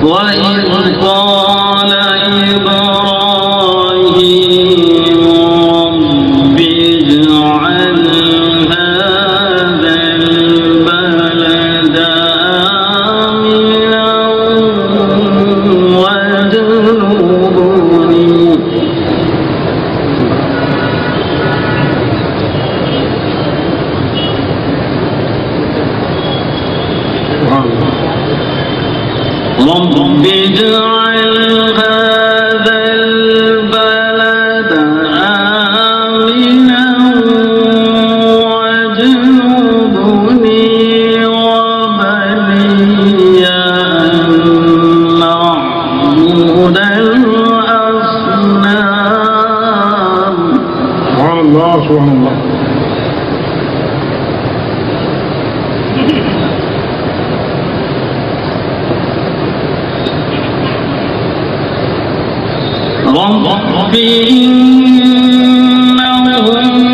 وإذ قال إبراهيم رب اجعل هذا البلد آمنا واجنبني رب اجعل هذا البلد آمنا واجنبني وبني أن نعبد الأصنام. سبحان الله سبحان الله. رب إنهن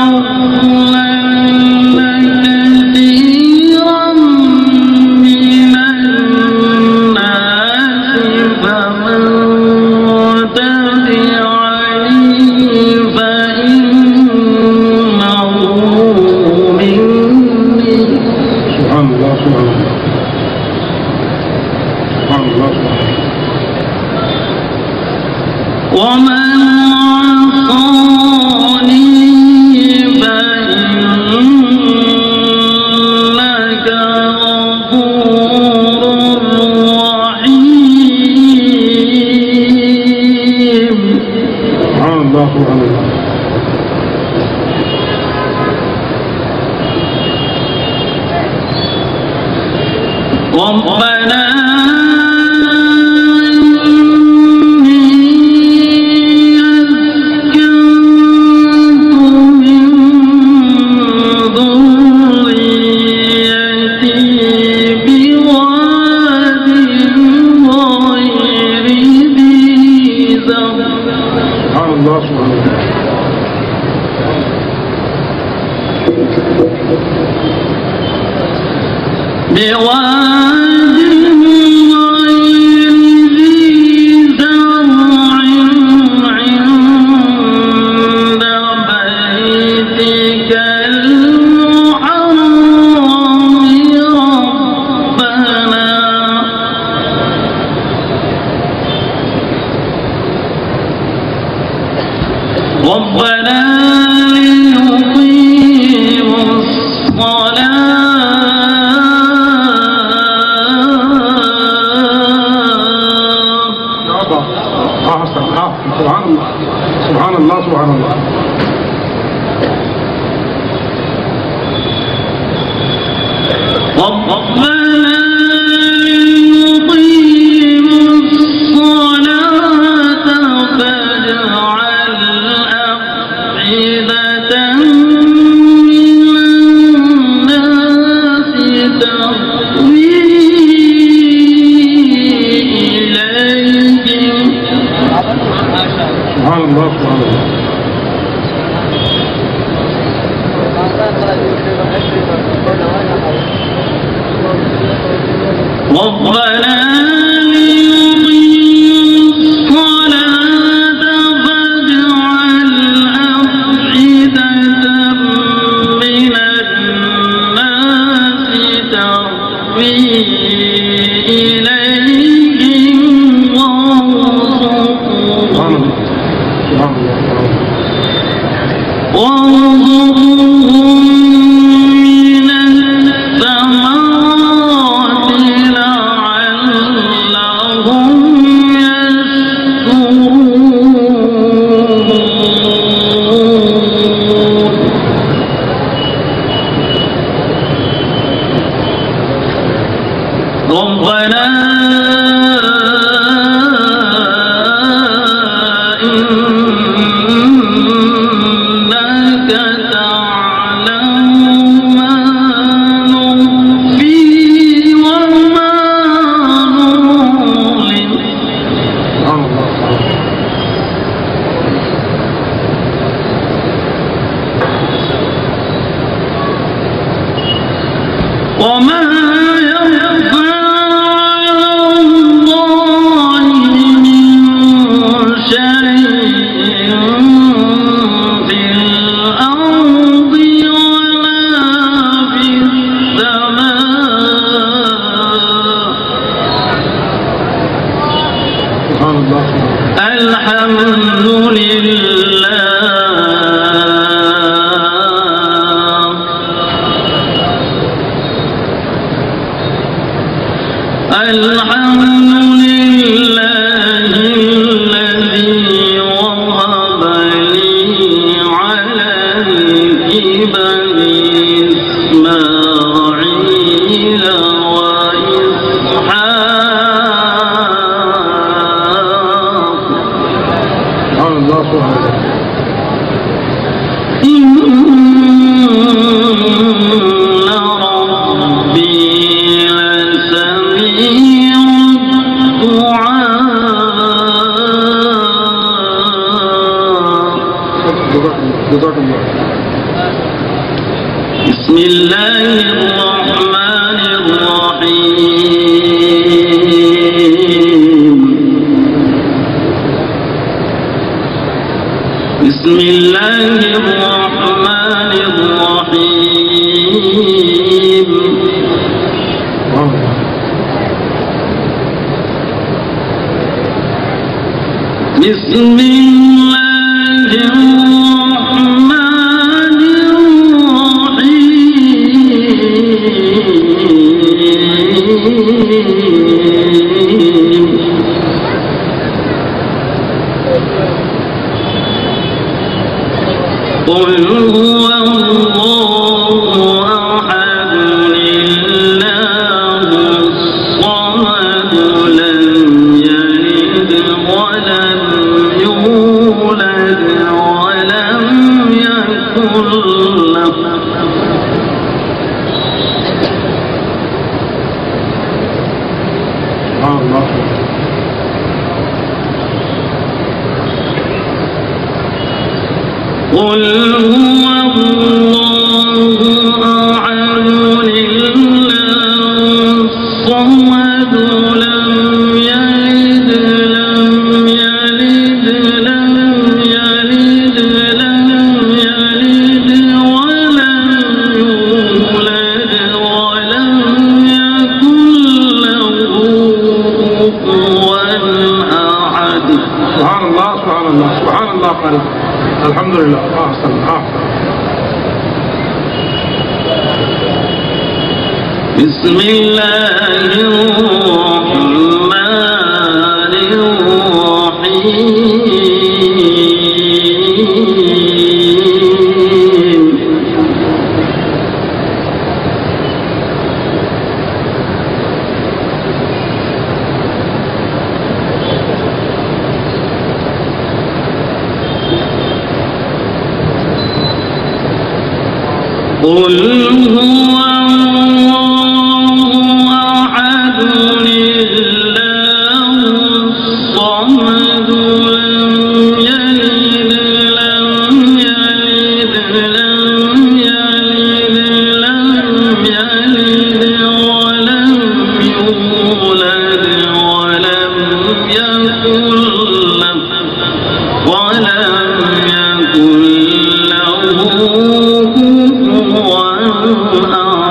أضللن كثيرا من الناس فمن تبعني فإنه مني. سبحان الله سبحان الله. سبحان الله سبحان الله. ومن عصاني فإنك غفور رحيم. سبحان الله سبحان الله. ربنا بواد غير ذي زرع عند بيتك المحرم ربنا ليقيموا الصلاة سبحان الله سبحان الله سبحان الله. ربنا ليقيموا الصلاة فاجعل أفئدة من الناس تهوي إليهم. سبحان الله سبحان الله. ربنا ليقيموا الصلاة فاجعل أفئدة من الناس تهوي إليهم وارزقهم من الثمرات لعلهم يشكرون. ربنا إنك تعلم ما نخفي وما نعلن. وما يخفى الحمد لله الذي وهب لي على الكبر إسماعيل وإسحاق سبحان الله سبحان الله. إن ربي لسميع الدعاء. جزاك الله. بسم الله الرحمن الرحيم. بسم الله الرحمن الرحيم. بسم الله الرحمن الرحيم. قل هو الله أحد الله الصمد لم يلد ولم يولد ولم يكن له سبحان الله. قل هو الله أحد الله الصمد لم يلد لم يلد لم يلد لم يلد ولم يولد ولم يكن له كفوا أحد. سبحان الله سبحان الله سبحان الله قريب. الحمد لله. أحسن أحسن. بسم الله الرحمن الرحيم. قل هو الله أحد الله الصمد لم يلد لم يلد لم يلد لم يلد ولم يولد ولم يكن له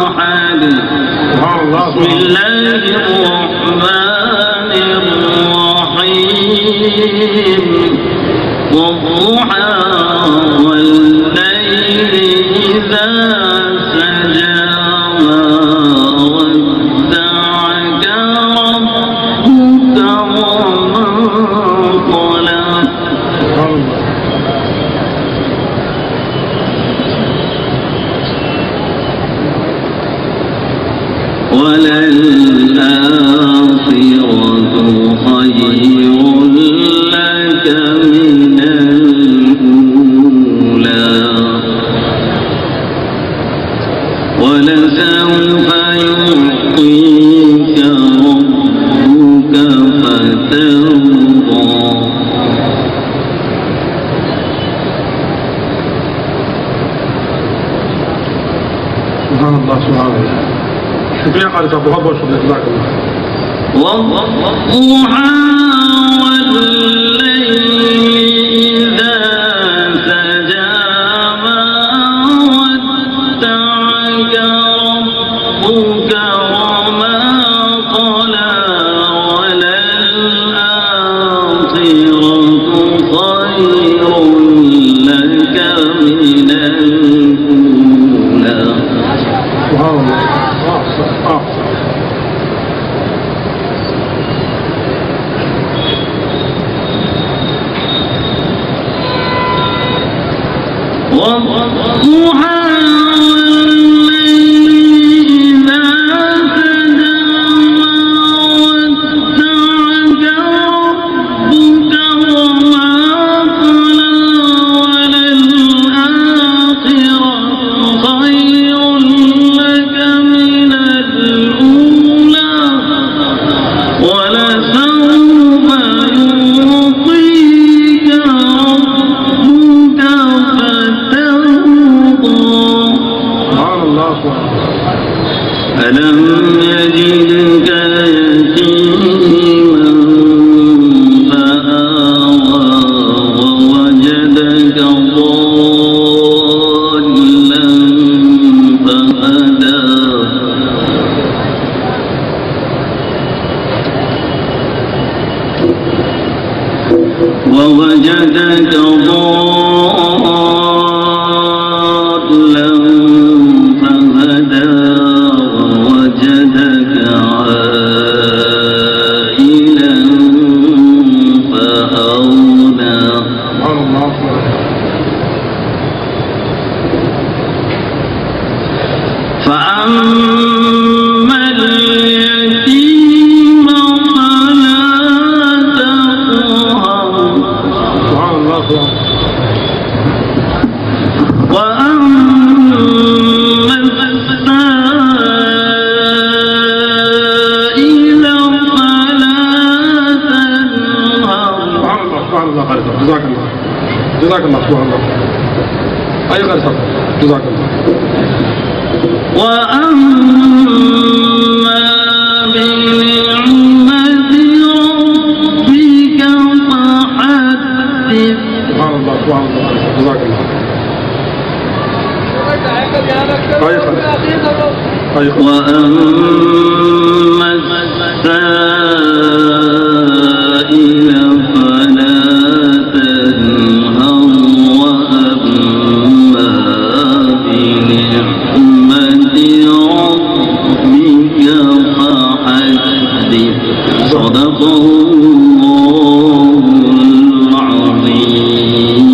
أحد. بسم الله الرحمن الرحيم. والضحى والليل إذا سجى ما ودعك ربك وما قلى. وللآخرة خير لك من الأولى ولسوف يعطيك ربك فترضى. سبحان الله سبحان الله. شكرا قارئ أبو هبة وشكرا جزاك الله. والضحى والليل إذا سجى ما ودعك ربك وما قلى وللآخرة خير لك من الأولى. سبحان الله. ألم يجدك يتيما فآوى ووجدك ضالا فهدى ووجدك ضالا فهدى ووجدك عائلا فأغنى فأما اليتيم فلا تقهر وأما السائل فلا تنهر. سبحان الله خير. جزاك الله سبحان الله. أي خير جزاك الله. وأما بنعمة ربك فحدث. سبحان الله جزاك الله. وأما السائل فلا تنهر وأما بنعمة ربك فحدث. صدق الله العظيم.